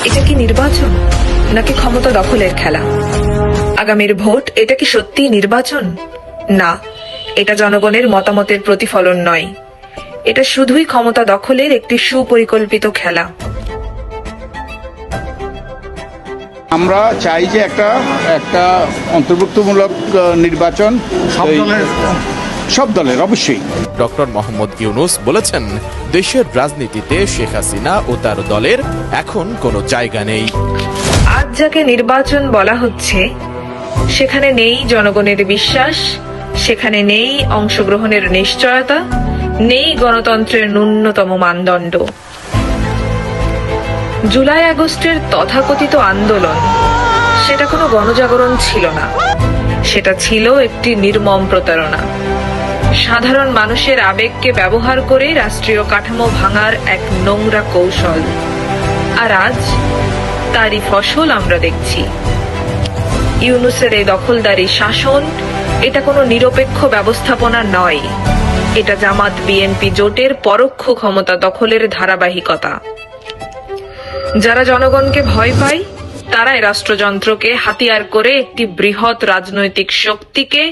এটা কি নির্বাচন নাকি ক্ষমতা দখলের খেলা? আগামীর ভোট এটা কি সত্যিই নির্বাচন? না, এটা জনগণের মতামতের প্রতিফলন নয়, এটা শুধুই ক্ষমতা দখলের একটি সুপরিকল্পিত খেলা। আমরা চাই যে একটা অন্তর্ভুক্তমূলক নির্বাচন সব দলের অবশ্যই। ডক্টর মোহাম্মদ ইউনূস বলেছেন, দেশের রাজনীতিতে শেখ হাসিনা ও তার দলের এখন কোনো জায়গা নেই। আজ যাকে নির্বাচন বলা হচ্ছে সেখানে নেই জনগণের বিশ্বাস, সেখানে নেই অংশগ্রহণের নিশ্চয়তা, নেই গণতন্ত্রের ন্যূনতম মানদণ্ড। জুলাই আগস্টের তথাকথিত আন্দোলন সেটা কোনো গণজাগরণ ছিল না, সেটা ছিল একটি নির্মম প্রতারণা। সাধারণ মানুষের আবেগকে ব্যবহার করে রাষ্ট্রীয় কাঠামো ভাঙার এক নোংরা কৌশল। আর আজ তারই ফসল আমরা দেখছি। ইউনূসের এই দখলদারি শাসন এটা কোনো নিরপেক্ষ ব্যবস্থাপনা নয়, এটা জামাত বিএনপি জোটের পরোক্ষ ক্ষমতা দখলের ধারাবাহিকতা। যারা জনগণকে ভয় পায় তারাই রাষ্ট্রযন্ত্রকে হাতিয়ার করে একটি বৃহৎ রাজনৈতিক শক্তিকে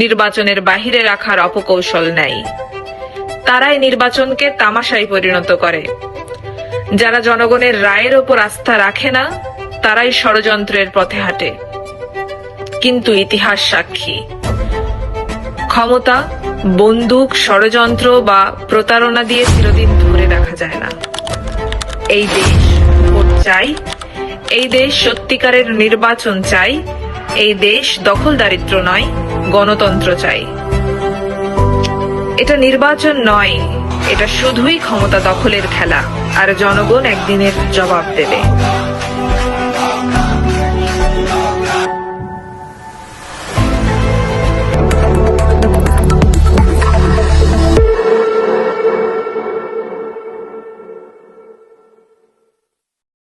নির্বাচনের বাহিরে রাখার অপকৌশল নেয়। তারাই নির্বাচনকে তামাশায় পরিণত করে। যারা জনগণের রায়ের ওপর আস্থা রাখে না তারাই ষড়যন্ত্রের পথে হাঁটে। কিন্তু ইতিহাস সাক্ষী, ক্ষমতা, বন্দুক, ষড়যন্ত্র বা প্রতারণা দিয়ে চিরদিন ধরে রাখা যায় না। এই দেশ ভোট চাই, এই দেশ সত্যিকারের নির্বাচন চাই, এই দেশ দখলদারিত্ব নয়, গণতন্ত্র চাই। এটা নির্বাচন নয়, এটা শুধুই ক্ষমতা দখলের খেলা, আর জনগণ একদিনের জবাব দেবে।